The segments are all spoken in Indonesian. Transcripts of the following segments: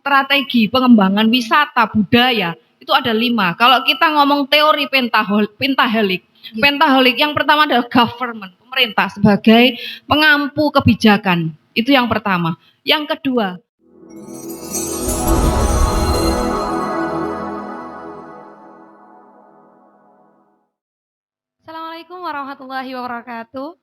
strategi pengembangan wisata budaya itu ada 5. Kalau kita ngomong teori pentahelik, yang pertama adalah government, pemerintah sebagai pengampu kebijakan. Itu yang pertama. Yang kedua, Assalamualaikum warahmatullahi wabarakatuh.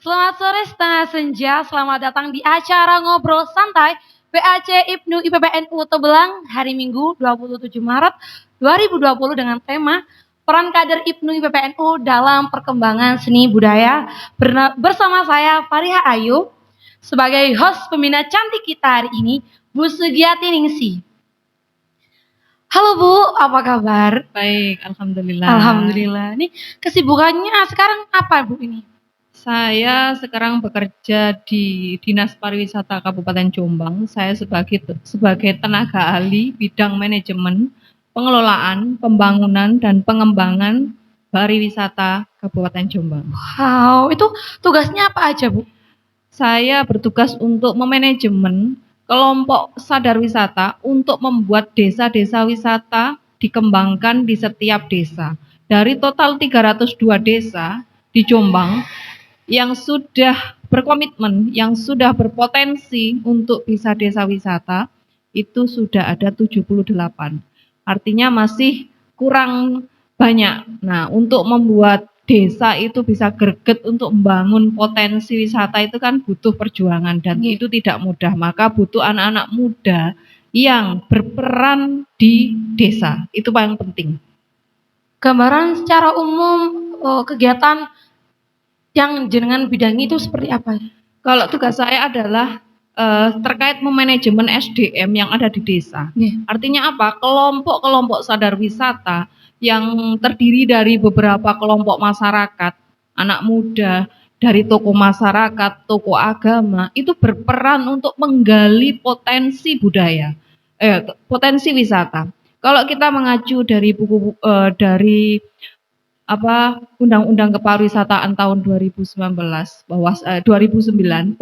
Selamat sore setengah senja, selamat datang di acara Ngobrol Santai PAC Ibnu IPBNU Tebelang hari Minggu 27 Maret 2020 dengan tema Peran Kader Ibnu IPBNU dalam Perkembangan Seni Budaya bersama saya Fariha Ayu sebagai host pembina cantik kita hari ini, Bu Sugiati Ningsih. Halo Bu, apa kabar? Baik, alhamdulillah. Alhamdulillah. Nih kesibukannya sekarang apa Bu ini? Saya sekarang bekerja di Dinas Pariwisata Kabupaten Jombang. Saya sebagai tenaga ahli bidang manajemen, pengelolaan, pembangunan dan pengembangan pariwisata Kabupaten Jombang. Wow, itu tugasnya apa aja Bu? Saya bertugas untuk memanajemen kelompok sadar wisata untuk membuat desa-desa wisata dikembangkan di setiap desa. Dari total 302 desa di Jombang yang sudah berkomitmen, yang sudah berpotensi untuk bisa desa wisata, itu sudah ada 78. Artinya masih kurang banyak. Nah, untuk membuat desa itu bisa greget untuk membangun potensi wisata itu kan butuh perjuangan dan itu tidak mudah. Maka butuh anak-anak muda yang berperan di desa. Itu paling penting. Gambaran secara umum kegiatan yang jenengan bidangi itu seperti apa? Kalau tugas saya adalah terkait memanajemen SDM yang ada di desa. Artinya apa? Kelompok-kelompok sadar wisata yang terdiri dari beberapa kelompok masyarakat, anak muda, dari tokoh masyarakat, tokoh agama, itu berperan untuk menggali potensi budaya, potensi wisata. Kalau kita mengacu dari dari Undang-Undang Kepariwisataan tahun 2009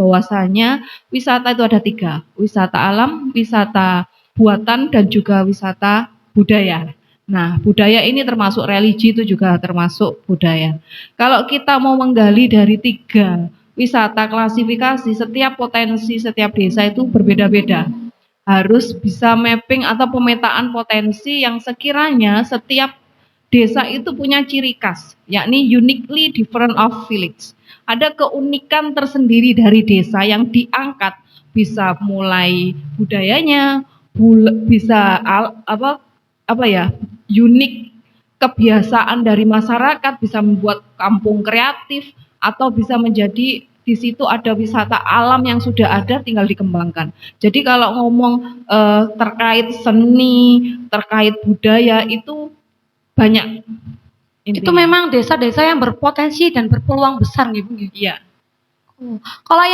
bahwasanya wisata itu ada 3, wisata alam, wisata buatan dan juga wisata budaya. Nah, budaya ini termasuk religi, itu juga termasuk budaya. Kalau kita mau menggali dari 3 wisata klasifikasi, setiap potensi setiap desa itu berbeda-beda. Harus bisa mapping atau pemetaan potensi yang sekiranya setiap desa itu punya ciri khas, yakni uniquely different of village. Ada keunikan tersendiri dari desa yang diangkat, bisa mulai budayanya, bisa unik kebiasaan dari masyarakat, bisa membuat kampung kreatif, atau bisa menjadi di situ ada wisata alam yang sudah ada tinggal dikembangkan. Jadi kalau ngomong terkait seni, terkait budaya itu banyak. Intinya. Itu memang desa-desa yang berpotensi dan berpeluang besar nih Bu. Iya. Kalau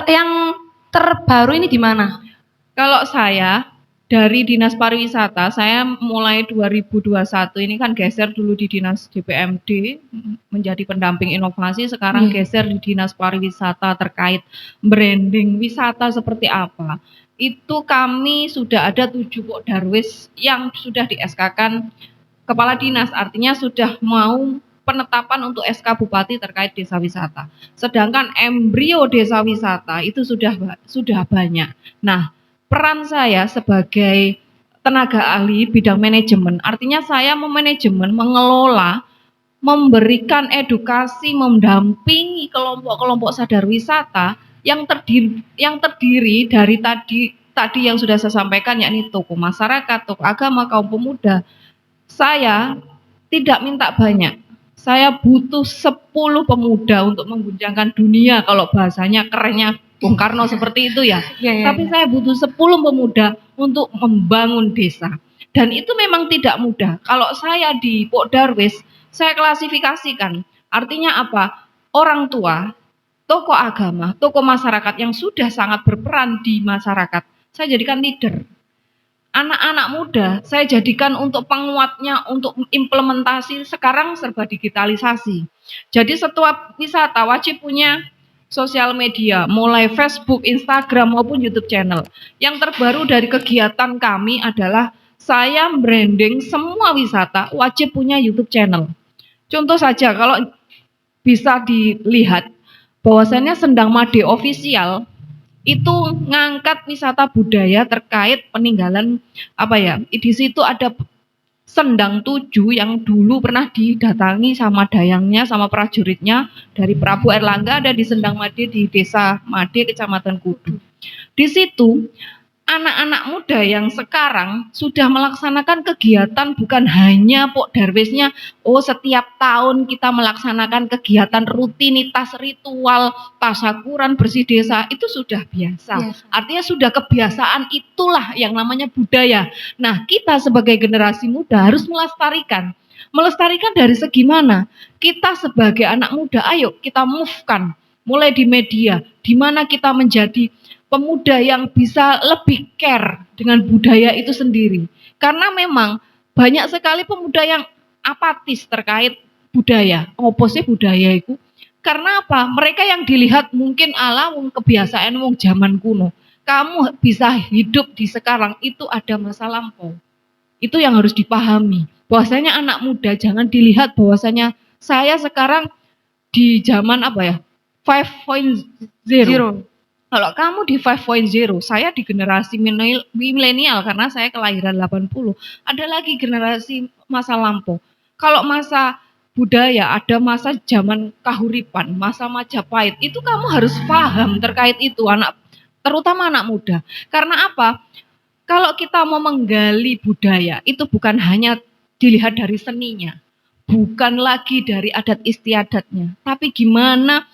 yang terbaru ini di mana? Kalau saya dari Dinas Pariwisata, saya mulai 2021 ini kan geser dulu di Dinas DPMD menjadi pendamping inovasi, sekarang geser di Dinas Pariwisata terkait branding wisata seperti apa. Itu kami sudah ada 7 Darwis yang sudah di SK-kan Kepala Dinas, artinya sudah mau penetapan untuk SK Bupati terkait desa wisata. Sedangkan embrio desa wisata itu sudah banyak. Nah, peran saya sebagai tenaga ahli bidang manajemen, artinya saya memanajemen, mengelola, memberikan edukasi, mendampingi kelompok-kelompok sadar wisata yang terdiri dari tadi yang sudah saya sampaikan, yakni tokoh masyarakat, tokoh agama, kaum pemuda. Saya tidak minta banyak. Saya butuh 10 pemuda untuk mengguncangkan dunia, kalau bahasanya kerennya Bung Karno seperti itu ya. Tapi saya butuh 10 pemuda untuk membangun desa. Dan itu memang tidak mudah. Kalau saya di Pok Darwis, saya klasifikasikan. Artinya apa? Orang tua, tokoh agama, tokoh masyarakat yang sudah sangat berperan di masyarakat, saya jadikan leader. Anak-anak muda saya jadikan untuk penguatnya, untuk implementasi. Sekarang serba digitalisasi. Jadi setiap wisata wajib punya sosial media, mulai Facebook, Instagram maupun YouTube channel. Yang terbaru dari kegiatan kami adalah saya branding semua wisata wajib punya YouTube channel. Contoh saja kalau bisa dilihat bahwasannya Sendang Made Official itu ngangkat wisata budaya terkait peninggalan di situ ada Sendang Tujuh yang dulu pernah didatangi sama dayangnya sama prajuritnya dari Prabu Erlangga, ada di Sendang Made di Desa Made Kecamatan Kudu. Di situ anak-anak muda yang sekarang sudah melaksanakan kegiatan bukan hanya Pok Darwisnya, setiap tahun kita melaksanakan kegiatan rutinitas ritual tasyakuran bersih desa, itu sudah biasa. Artinya sudah kebiasaan, itulah yang namanya budaya. Nah, kita sebagai generasi muda harus melestarikan. Melestarikan dari segi mana? Kita sebagai anak muda, ayo kita move-kan mulai di media, di mana kita menjadi pemuda yang bisa lebih care dengan budaya itu sendiri. Karena memang banyak sekali pemuda yang apatis terkait budaya. Apa sih budaya itu? Karena apa? Mereka yang dilihat mungkin ala kebiasaan wong zaman kuno. Kamu bisa hidup di sekarang, itu ada masa lampau. Itu yang harus dipahami. Bahwasanya anak muda jangan dilihat bahwasanya saya sekarang di zaman 5.0. Kalau kamu di 5.0, saya di generasi milenial karena saya kelahiran 80. Ada lagi generasi masa lampau. Kalau masa budaya, ada masa zaman kahuripan, masa Majapahit. Itu kamu harus paham terkait itu, terutama anak muda. Karena apa? Kalau kita mau menggali budaya, itu bukan hanya dilihat dari seninya, bukan lagi dari adat istiadatnya, tapi gimana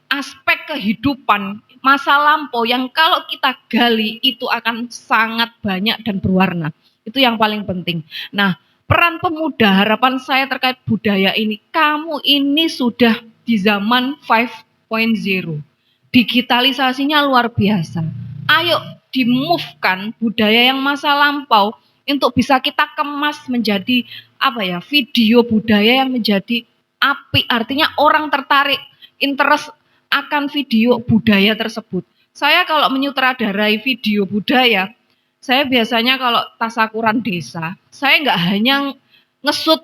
aspek kehidupan masa lampau yang kalau kita gali itu akan sangat banyak dan berwarna. Itu yang paling penting. Nah, peran pemuda, harapan saya terkait budaya ini, kamu ini sudah di zaman 5.0. Digitalisasinya luar biasa. Ayo di-move-kan budaya yang masa lampau untuk bisa kita kemas menjadi video budaya yang menjadi apik. Artinya orang tertarik, interest akan video budaya tersebut. Saya kalau menyutradarai video budaya, saya biasanya kalau tasyakuran desa, saya nggak hanya ngesut,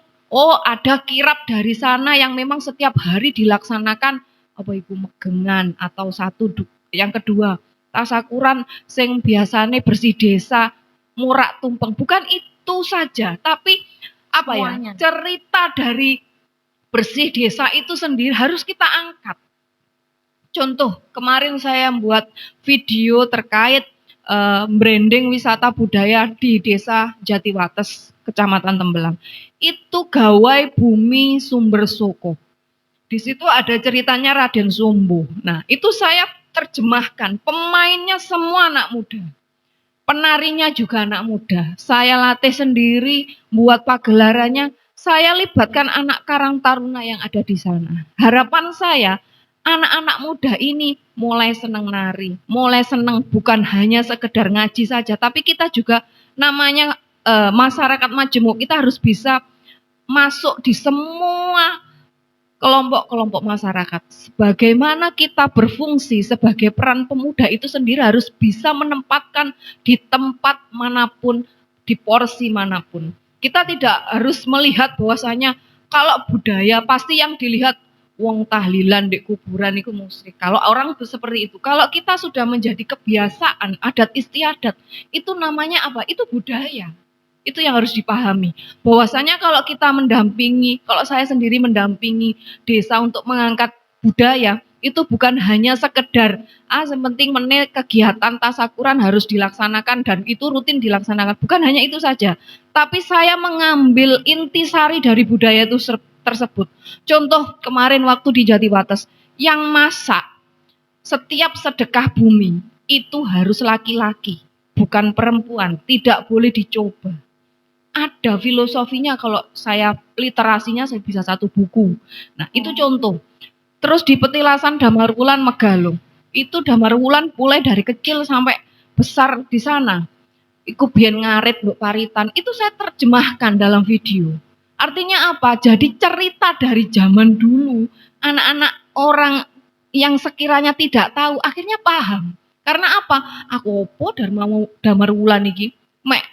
ada kirap dari sana yang memang setiap hari dilaksanakan megengan atau yang kedua tasyakuran sing biasane bersih desa, murak tumpeng. Bukan itu saja, tapi cerita dari bersih desa itu sendiri harus kita angkat. Contoh, kemarin saya membuat video terkait branding wisata budaya di Desa Jatiwates, Kecamatan Tembelang. Itu gawai bumi sumber soko. Di situ ada ceritanya Raden Sumbu. Nah, itu saya terjemahkan. Pemainnya semua anak muda. Penarinya juga anak muda. Saya latih sendiri, buat pagelarannya. Saya libatkan anak karang taruna yang ada di sana. Harapan saya, anak-anak muda ini mulai senang nari, mulai senang bukan hanya sekedar ngaji saja, tapi kita juga namanya masyarakat majemuk, kita harus bisa masuk di semua kelompok-kelompok masyarakat. Bagaimana kita berfungsi sebagai peran pemuda itu sendiri harus bisa menempatkan di tempat manapun, di porsi manapun. Kita tidak harus melihat bahwasanya kalau budaya pasti yang dilihat wong tahlilan di kuburan itu musrik. Kalau orang itu seperti itu. Kalau kita sudah menjadi kebiasaan adat istiadat, itu namanya apa? Itu budaya. Itu yang harus dipahami. Bahwasanya kalau kita mendampingi, kalau saya sendiri mendampingi desa untuk mengangkat budaya, itu bukan hanya sekedar sepenting kegiatan tasyakuran harus dilaksanakan dan itu rutin dilaksanakan. Bukan hanya itu saja, tapi saya mengambil intisari dari budaya itu tersebut. Contoh kemarin waktu di Jatiwates, yang masak setiap sedekah bumi itu harus laki-laki, bukan perempuan, tidak boleh dicoba. Ada filosofinya, kalau saya literasinya saya bisa 1 buku. Nah, itu contoh. Terus di Petilasan Damar Wulan Megalo, itu Damar Wulan mulai dari kecil sampai besar di sana. Iku biyen ngarit Mbok Paritan, itu saya terjemahkan dalam video. Artinya apa? Jadi cerita dari zaman dulu, anak-anak orang yang sekiranya tidak tahu akhirnya paham. Karena apa? Aku opo damar wulan iki mek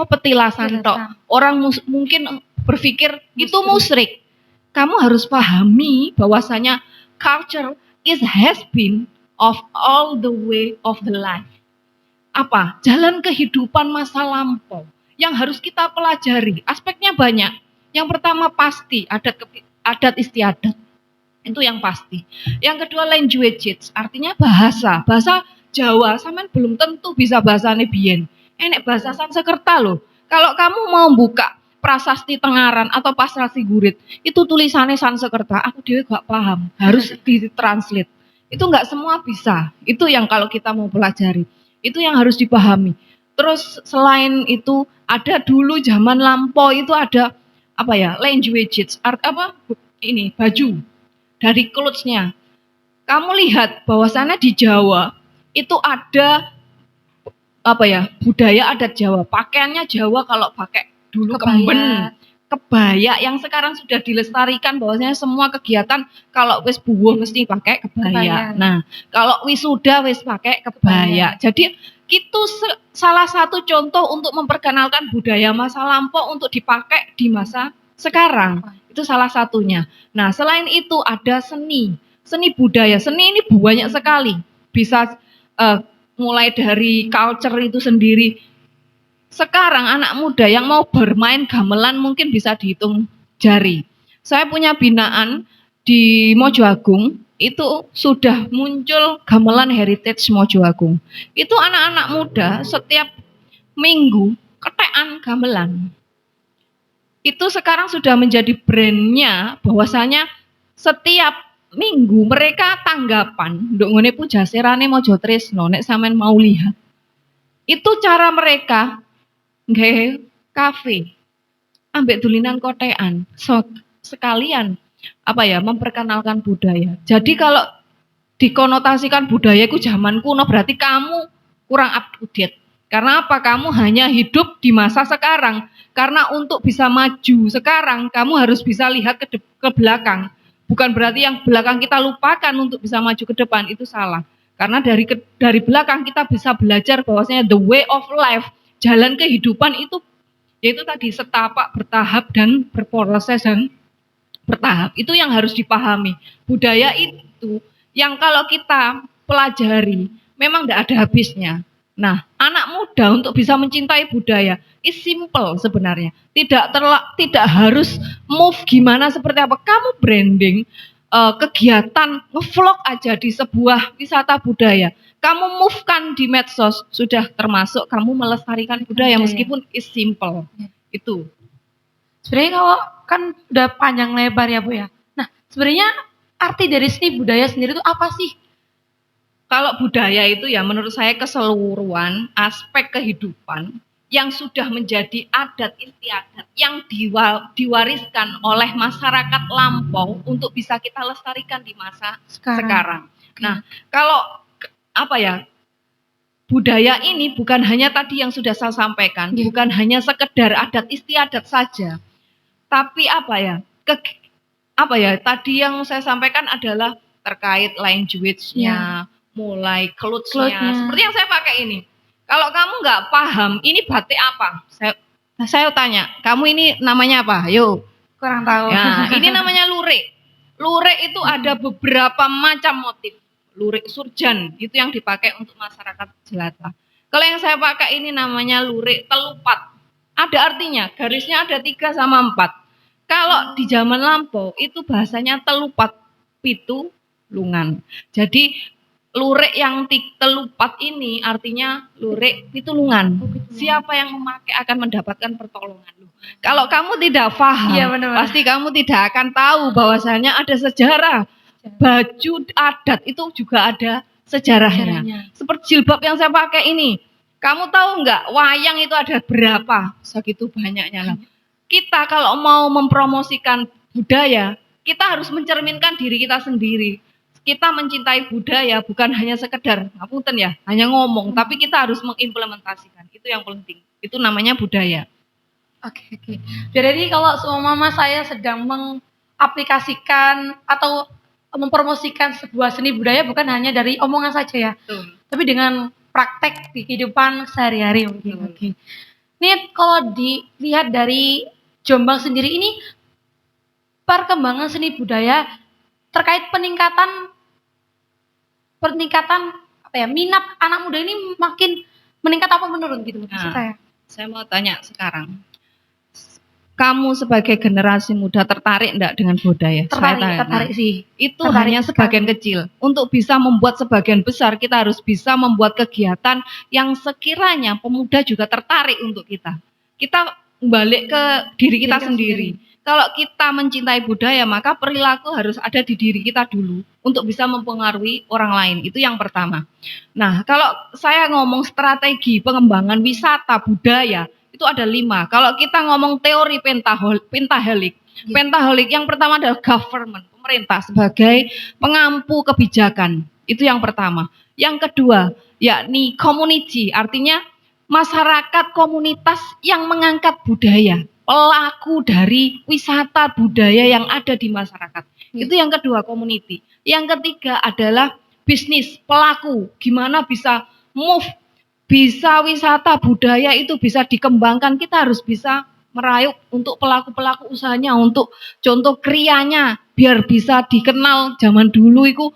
petilasan tok. Orang mungkin berpikir itu musyrik. Kamu harus pahami bahwasanya culture has been of all the way of the life. Apa? Jalan kehidupan masa lampau yang harus kita pelajari. Aspeknya banyak. Yang pertama pasti adat istiadat. Itu yang pasti. Yang kedua languages, artinya bahasa. Bahasa Jawa, sampean belum tentu bisa bahasane biyen. Enek bahasa Sanskerta loh. Kalau kamu mau buka prasasti Tengaran atau prasasti Gurit, itu tulisannya Sanskerta, aku dhewe gak paham. Harus ditranslate. Itu nggak semua bisa. Itu yang kalau kita mau pelajari. Itu yang harus dipahami. Terus selain itu ada dulu zaman lampau itu ada apa ya? Languages, ini baju dari clothes-nya. Kamu lihat bahwasannya di Jawa itu ada apa ya? Budaya adat Jawa. Pakaiannya Jawa kalau pakai dulu kemben, kebaya yang sekarang sudah dilestarikan bahwasanya semua kegiatan kalau wis buwuh mesti pakai kebaya. Nah, kalau wisuda wis pakai kebaya. Jadi itu salah satu contoh untuk memperkenalkan budaya masa lampau untuk dipakai di masa sekarang. Itu salah satunya. Nah, selain itu ada seni budaya. Seni ini banyak sekali. Bisa mulai dari culture itu sendiri. Sekarang anak muda yang mau bermain gamelan mungkin bisa dihitung jari. Saya punya binaan di Mojo Agung, itu sudah muncul gamelan heritage Mojo Agung. Itu anak-anak muda setiap minggu ketekan gamelan. Itu sekarang sudah menjadi brandnya bahwasanya setiap minggu mereka tanggapan nduk ngene pujaserane Mojo Tresno nek sampean mau lihat. Itu cara mereka nggih kafe ambek dulinan kotean sekalian apa ya memperkenalkan budaya. Jadi kalau dikonotasikan budaya itu zaman kuno berarti kamu kurang up to date. Karena apa? Kamu hanya hidup di masa sekarang. Karena untuk bisa maju sekarang, kamu harus bisa lihat ke belakang. Bukan berarti yang belakang kita lupakan untuk bisa maju ke depan, itu salah. Karena dari belakang kita bisa belajar bahwasanya the way of life, jalan kehidupan itu yaitu tadi setapak, bertahap dan berproses dan bertahap. Itu yang harus dipahami. Budaya itu yang kalau kita pelajari memang tidak ada habisnya. Nah, anak muda untuk bisa mencintai budaya is simple sebenarnya. Tidak harus move gimana seperti apa. Kamu branding kegiatan nge-vlog aja di sebuah wisata budaya. Kamu move-kan di medsos sudah termasuk kamu melestarikan budaya meskipun is simple. Itu. Sebenarnya kalau kan udah panjang lebar ya Bu ya. Nah, sebenarnya arti dari seni budaya sendiri itu apa sih? Kalau budaya itu ya menurut saya keseluruhan aspek kehidupan yang sudah menjadi adat istiadat yang diwariskan oleh masyarakat lampau untuk bisa kita lestarikan di masa sekarang. Nah, kalau apa ya? Budaya ini bukan hanya tadi yang sudah saya sampaikan, bukan hanya sekedar adat istiadat saja. Tapi apa ya? Tadi yang saya sampaikan adalah terkait language-nya, mulai clothes-nya. Seperti yang saya pakai ini. Kalau kamu nggak paham, ini batik apa? Saya tanya, kamu ini namanya apa? Ayo. Kurang tahu. Nah, ini namanya lurik. Lurik itu ada beberapa macam motif. Lurik surjan, itu yang dipakai untuk masyarakat jelata. Kalau yang saya pakai ini namanya lurik telupat. Ada artinya, garisnya ada 3 sama 4. Kalau di zaman lampau itu bahasanya telupat pitu lungan. Jadi lurik yang telupat ini artinya lurik pitulungan. Siapa yang memakai akan mendapatkan pertolongan. Kalau kamu tidak paham, pasti kamu tidak akan tahu bahwasanya ada sejarah. Baju adat itu juga ada sejarahnya. Seperti jilbab yang saya pakai ini. Kamu tahu nggak wayang itu ada berapa? Segitu banyaknya lah. Kita kalau mau mempromosikan budaya, kita harus mencerminkan diri kita sendiri. Kita mencintai budaya bukan hanya sekedar ngapunten ya, hanya ngomong, tapi kita harus mengimplementasikan. Itu yang penting. Itu namanya budaya. Oke. Jadi kalau seumpama saya sedang mengaplikasikan atau mempromosikan sebuah seni budaya bukan hanya dari omongan saja ya, Betul. tapi dengan praktek di kehidupan sehari-hari mungkin. Betul. Oke. Ini kalau dilihat dari Jombang sendiri ini perkembangan seni budaya terkait peningkatan apa ya, minat anak muda ini makin meningkat apa menurun gitu maksud Nah, saya. saya mau tanya sekarang, kamu sebagai generasi muda tertarik enggak dengan budaya? Saya tanya. Tertarik sih. Itu Tertarik hanya sebagian kecil. Untuk bisa membuat sebagian besar, kita harus bisa membuat kegiatan yang sekiranya pemuda juga tertarik untuk kita. Kita balik ke diri kita sendiri. Kalau kita mencintai budaya, maka perilaku harus ada di diri kita dulu untuk bisa mempengaruhi orang lain. Itu yang pertama. Nah, kalau saya ngomong strategi pengembangan wisata budaya, itu ada 5. Kalau kita ngomong teori pentahelik, yang pertama adalah government, pemerintah sebagai pengampu kebijakan. Itu yang pertama. Yang kedua, yakni community, artinya masyarakat komunitas yang mengangkat budaya, pelaku dari wisata budaya yang ada di masyarakat. Itu yang kedua, community. Yang ketiga adalah bisnis, pelaku, gimana bisa move, bisa wisata budaya itu bisa dikembangkan, kita harus bisa merayuk untuk pelaku-pelaku usahanya, untuk contoh krianya, biar bisa dikenal. Zaman dulu itu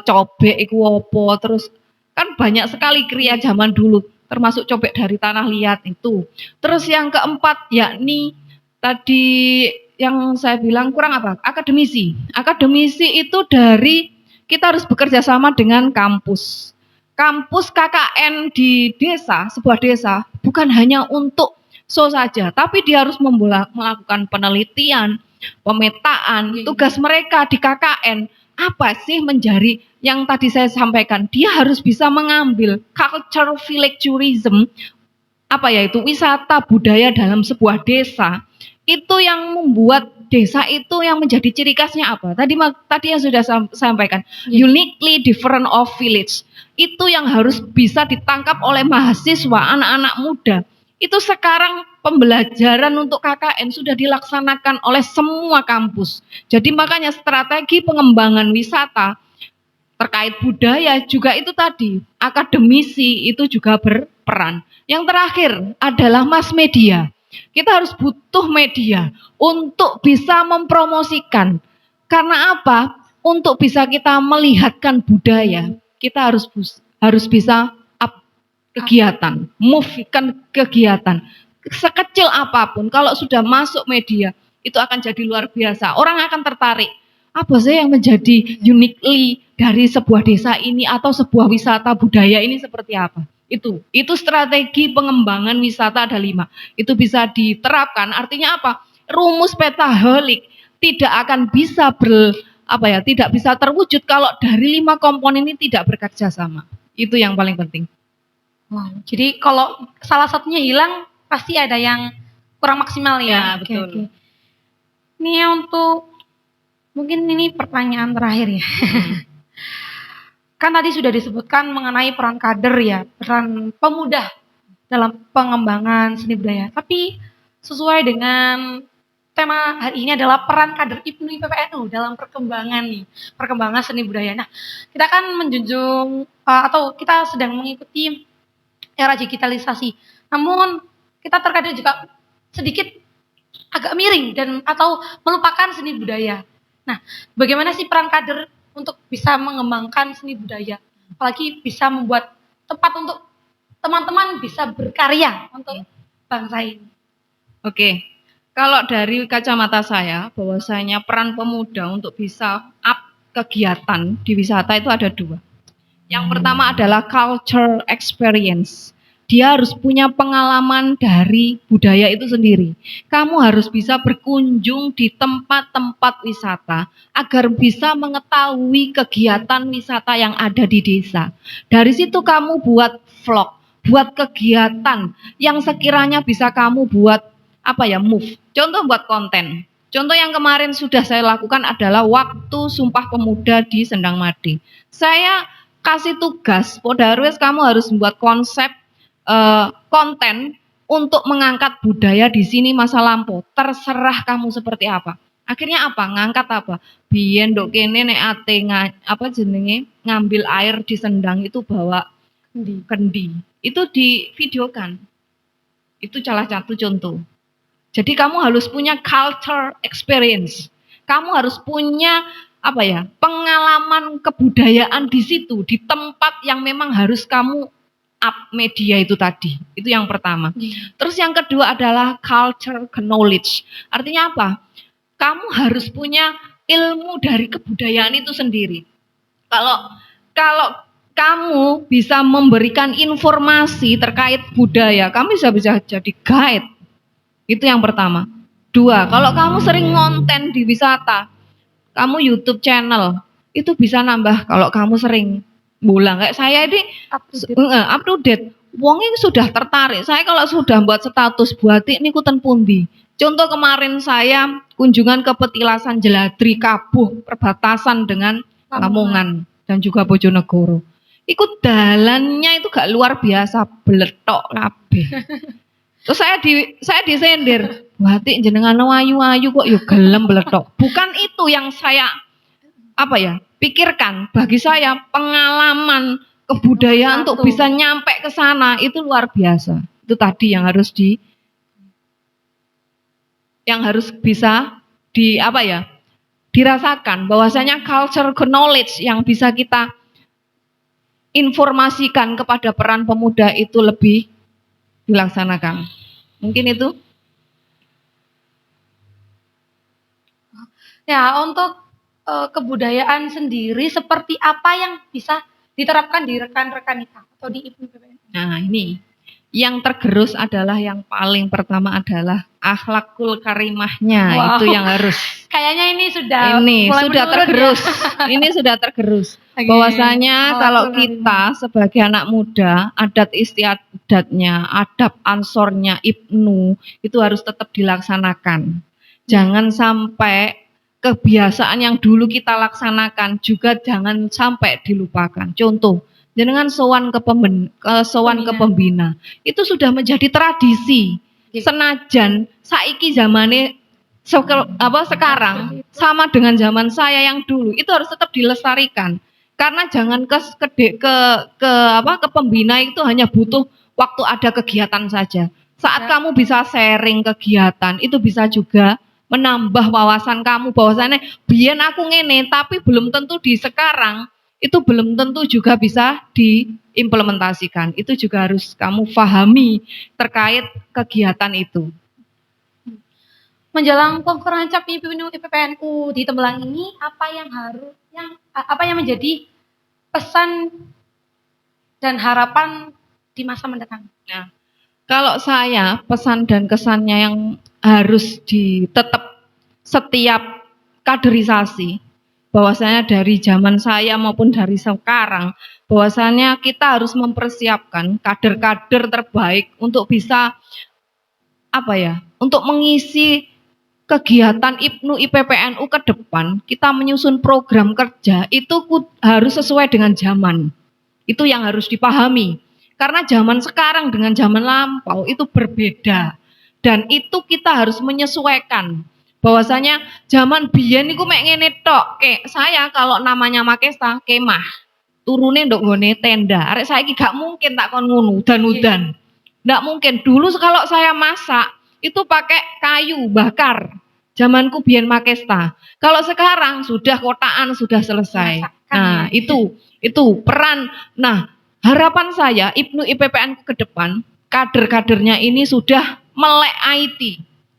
cobek itu opo, terus kan banyak sekali kria zaman dulu, termasuk cobek dari tanah liat itu. Terus yang keempat yakni tadi yang saya bilang kurang apa? Akademisi. Akademisi itu dari kita harus bekerja sama dengan kampus. Kampus KKN di desa, sebuah desa, bukan hanya untuk show saja, tapi dia harus melakukan penelitian, pemetaan. Tugas mereka di KKN apa sih menjadi yang tadi saya sampaikan? Dia harus bisa mengambil culture village tourism, apa ya itu, wisata budaya dalam sebuah desa. Itu yang membuat desa itu yang menjadi ciri khasnya apa? Tadi yang sudah sampaikan, uniquely different of village. Itu yang harus bisa ditangkap oleh mahasiswa, anak-anak muda. Itu sekarang pembelajaran untuk KKN sudah dilaksanakan oleh semua kampus. Jadi makanya strategi pengembangan wisata terkait budaya juga itu tadi, akademisi itu juga berperan. Yang terakhir adalah mass media. Kita harus butuh media untuk bisa mempromosikan. Karena apa? Untuk bisa kita melihatkan budaya, kita harus bisa up kegiatan, move kan kegiatan. Sekecil apapun, kalau sudah masuk media, itu akan jadi luar biasa. Orang akan tertarik. Apa sih yang menjadi uniquely dari sebuah desa ini atau sebuah wisata budaya ini seperti apa? Itu strategi pengembangan wisata ada 5. Itu bisa diterapkan. Artinya apa? Rumus pentahelik tidak akan bisa tidak bisa terwujud kalau dari 5 komponen ini tidak bekerja sama. Itu yang paling penting. Wow, jadi kalau salah satunya hilang pasti ada yang kurang maksimal ya. Betul. Oke. Ini untuk mungkin ini pertanyaan terakhir ya. Kan tadi sudah disebutkan mengenai peran kader ya, peran pemuda dalam pengembangan seni budaya. Tapi sesuai dengan tema hari ini adalah peran kader IPNU IPPNU dalam perkembangan seni budaya. Nah, kita kan menjunjung atau kita sedang mengikuti era digitalisasi. Namun kita terkadang juga sedikit agak miring dan atau melupakan seni budaya. Nah, bagaimana sih peran kader untuk bisa mengembangkan seni budaya, apalagi bisa membuat tempat untuk teman-teman bisa berkarya untuk bangsa ini? Oke, kalau dari kacamata saya, bahwasanya peran pemuda untuk bisa up kegiatan di wisata itu ada 2. Yang pertama adalah culture experience. Dia harus punya pengalaman dari budaya itu sendiri. Kamu harus bisa berkunjung di tempat-tempat wisata agar bisa mengetahui kegiatan wisata yang ada di desa. Dari situ kamu buat vlog, buat kegiatan yang sekiranya bisa kamu buat move. Contoh buat konten. Contoh yang kemarin sudah saya lakukan adalah waktu Sumpah Pemuda di Sendang Made. Saya kasih tugas, Podarwes kamu harus membuat konsep konten untuk mengangkat budaya di sini masa lampau. Terserah kamu seperti apa. Akhirnya apa? Ngangkat apa? Biyen nduk kene nek ate ngambil air di sendang itu bawa kendi. Itu divideokan. Itu salah satu contoh. Jadi kamu harus punya culture experience. Kamu harus punya pengalaman kebudayaan di situ, di tempat yang memang harus kamu up media itu tadi. Itu yang pertama. Terus yang kedua adalah culture knowledge. Artinya apa? Kamu harus punya ilmu dari kebudayaan itu sendiri. Kalau kamu bisa memberikan informasi terkait budaya, kamu bisa jadi guide. Itu yang pertama. Dua, kalau kamu sering ngonten di wisata, kamu YouTube channel, itu bisa nambah kalau kamu sering bolang. Kayak saya ini up to date. Wong ini sudah tertarik. Saya kalau sudah buat status buatik niku ten pundi. Contoh kemarin saya kunjungan ke Petilasan Jeladri Kabuh perbatasan dengan Lamongan dan juga Bojonegoro. Ikut dalannya itu gak luar biasa, beletok kabeh. Terus saya disendir, "Batik jenengan ayu-ayu kok yo gelem beletok." Bukan itu yang saya pikirkan. Bagi saya pengalaman kebudayaan untuk bisa nyampe ke sana itu luar biasa. Itu tadi yang harus bisa dirasakan bahwasanya culture knowledge yang bisa kita informasikan kepada peran pemuda itu lebih dilaksanakan. Mungkin itu. Ya, untuk kebudayaan sendiri seperti apa yang bisa diterapkan di rekan-rekan kita atau di IPNU IPPN? Nah, ini yang tergerus adalah yang paling pertama adalah akhlakul karimahnya. Wow. Itu yang harus. Kayaknya ini sudah tergerus. Ya? Ini sudah tergerus. Okay. Bahwasanya kalau kita sebagai anak muda, adat istiadatnya, adab ansornya IPNU itu harus tetap dilaksanakan. Jangan sampai kebiasaan yang dulu kita laksanakan juga jangan sampai dilupakan. Contoh, jenengan sowan ke pembina itu sudah menjadi tradisi. Senajan saiki zamane sekarang sama dengan zaman saya yang dulu, itu harus tetap dilestarikan. Karena jangan ke pembina itu hanya butuh waktu ada kegiatan saja. Saat kamu bisa sharing kegiatan, itu bisa juga menambah wawasan kamu bahwasannya biyen aku ngene, tapi belum tentu di sekarang itu belum tentu juga bisa diimplementasikan. Itu juga harus kamu pahami terkait kegiatan itu. Menjelang Konferensi IPNU IPPNU di Tembelang ini, apa yang menjadi pesan dan harapan di masa mendatang? Nah, kalau saya pesan dan kesannya yang harus tetap setiap kaderisasi, bahwasanya dari zaman saya maupun dari sekarang, bahwasanya kita harus mempersiapkan kader-kader terbaik untuk bisa untuk mengisi kegiatan IPNU IPPNU ke depan. Kita menyusun program kerja itu harus sesuai dengan zaman. Itu yang harus dipahami. Karena zaman sekarang dengan zaman lampau itu berbeda. Dan itu kita harus menyesuaikan. Bahwasanya zaman biyen niku mek ngene tok. Saya kalau namanya Makesta kemah. Turune ndok nggone tenda. Arek saiki gak mungkin tak kon ngono udan-udan. Ndak mungkin. Dulu kalau saya masak itu pakai kayu bakar. Zamanku biyen Makesta. Kalau sekarang sudah kotaan, sudah selesai. Nah, itu peran. Nah, harapan saya IPNU IPPN ke depan, kader-kadernya ini sudah melek IT,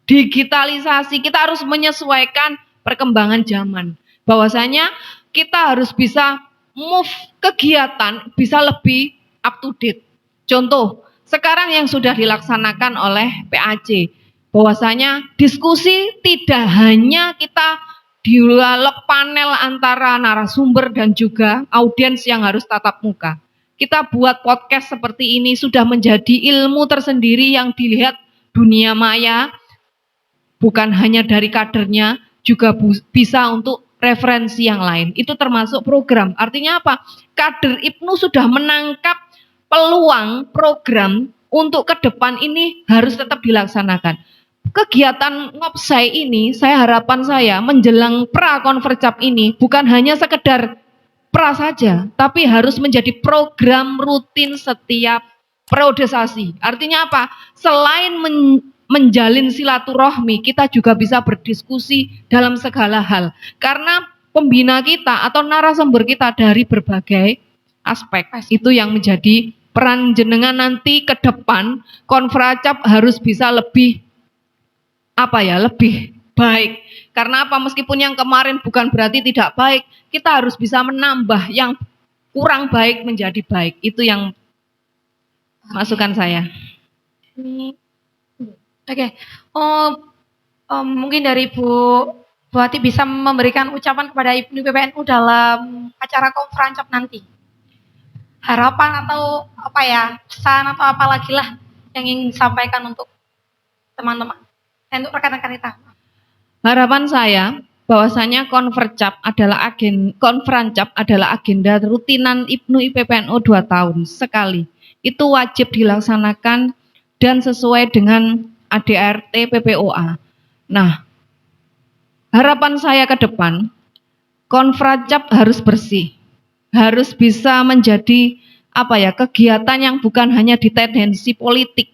digitalisasi. Kita harus menyesuaikan perkembangan zaman. Bahwasanya kita harus bisa move kegiatan bisa lebih up to date. Contoh, sekarang yang sudah dilaksanakan oleh PAC, bahwasanya diskusi tidak hanya kita dialog panel antara narasumber dan juga audiens yang harus tatap muka. Kita buat podcast seperti ini sudah menjadi ilmu tersendiri yang dilihat dunia maya, bukan hanya dari kadernya, juga bisa untuk referensi yang lain. Itu termasuk program. Artinya apa? Kader IPNU sudah menangkap peluang program untuk ke depan ini harus tetap dilaksanakan. kegiatan ngopsai ini, harapan saya menjelang pra konvercap ini bukan hanya sekedar pra saja, tapi harus menjadi program rutin setiap periodisasi. Artinya apa? Selain menjalin silaturahmi, kita juga bisa berdiskusi dalam segala hal. Karena pembina kita atau narasumber kita dari berbagai aspek. Itu yang menjadi peran jenengan nanti ke depan. Konfracap harus bisa lebih lebih baik. Karena apa? Meskipun yang kemarin bukan berarti tidak baik, kita harus bisa menambah yang kurang baik menjadi baik. Itu yang masukan saya. Oke. Mungkin dari Bu Ati bisa memberikan ucapan kepada IPNU IPPNU dalam acara konferancap nanti. Harapan atau pesan atau apa lagi lah yang ingin disampaikan untuk teman-teman. Untuk rekan-rekan kita. Harapan saya bahwasanya konferancap adalah agenda rutinan IPNU IPPNU 2 tahun sekali. Itu wajib dilaksanakan dan sesuai dengan ADART PPOA. Nah, harapan saya ke depan, konferancap harus bersih. Harus bisa menjadi kegiatan yang bukan hanya di tendensi politik,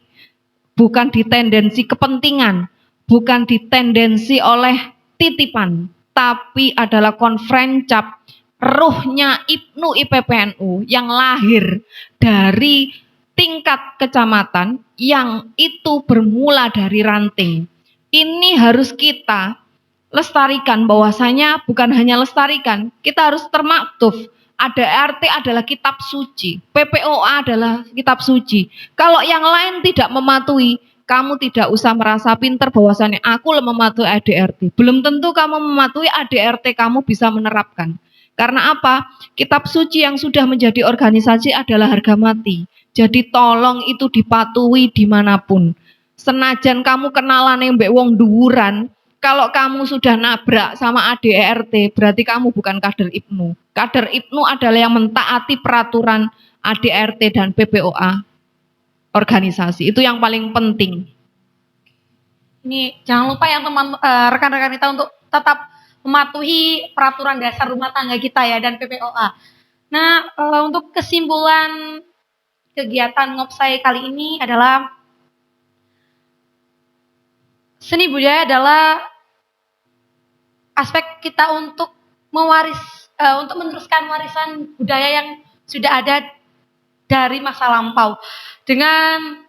bukan di tendensi kepentingan, bukan ditendensi oleh titipan, tapi adalah konferancap ruhnya IPNU IPPNU yang lahir dari tingkat kecamatan yang itu bermula dari ranting. Ini harus kita lestarikan, bahwasanya bukan hanya lestarikan, kita harus termaktuf. ADART adalah kitab suci, PPOA adalah kitab suci. Kalau yang lain tidak mematuhi, kamu tidak usah merasa pintar bahwasannya aku mematuhi ADART. Belum tentu kamu mematuhi ADART kamu bisa menerapkan. Karena apa? Kitab suci yang sudah menjadi organisasi adalah harga mati. Jadi tolong itu dipatuhi dimanapun. Senajan kamu kenalan yang mbek wong dhuwuran, kalau kamu sudah nabrak sama ADART, berarti kamu bukan kader IPNU. Kader IPNU adalah yang mentaati peraturan ADART dan PPOA organisasi. Itu yang paling penting. Ini jangan lupa ya rekan-rekan kita untuk tetap mematuhi peraturan dasar rumah tangga kita ya dan PPOA. Nah, untuk kesimpulan kegiatan ngopsai kali ini adalah seni budaya adalah aspek kita untuk untuk meneruskan warisan budaya yang sudah ada dari masa lampau dengan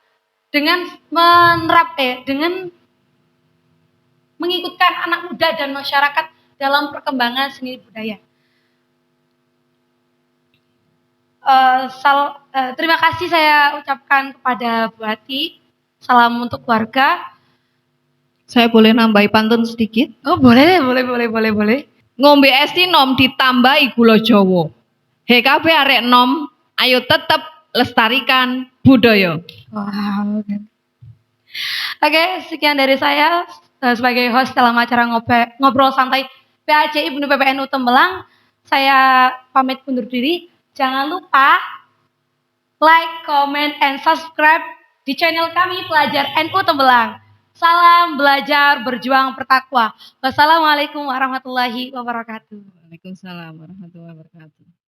mengikutkan anak muda dan masyarakat dalam perkembangan seni budaya. Terima kasih saya ucapkan kepada Bu Ati. Salam untuk keluarga. Saya boleh nambahi pantun sedikit? Oh, boleh. Ngombe es nom ditambahi gula Jawa. He kabeh arek nom, ayo tetep lestarikan budaya. Wow. Oke, sekian dari saya sebagai host dalam acara ngobrol santai PAC IPNU IPPNU Tembelang. Saya pamit undur diri. Jangan lupa like, comment, and subscribe di channel kami Pelajar NU Tembelang. Salam belajar, berjuang, bertakwa. Wassalamualaikum warahmatullahi wabarakatuh. Waalaikumsalam warahmatullahi wabarakatuh.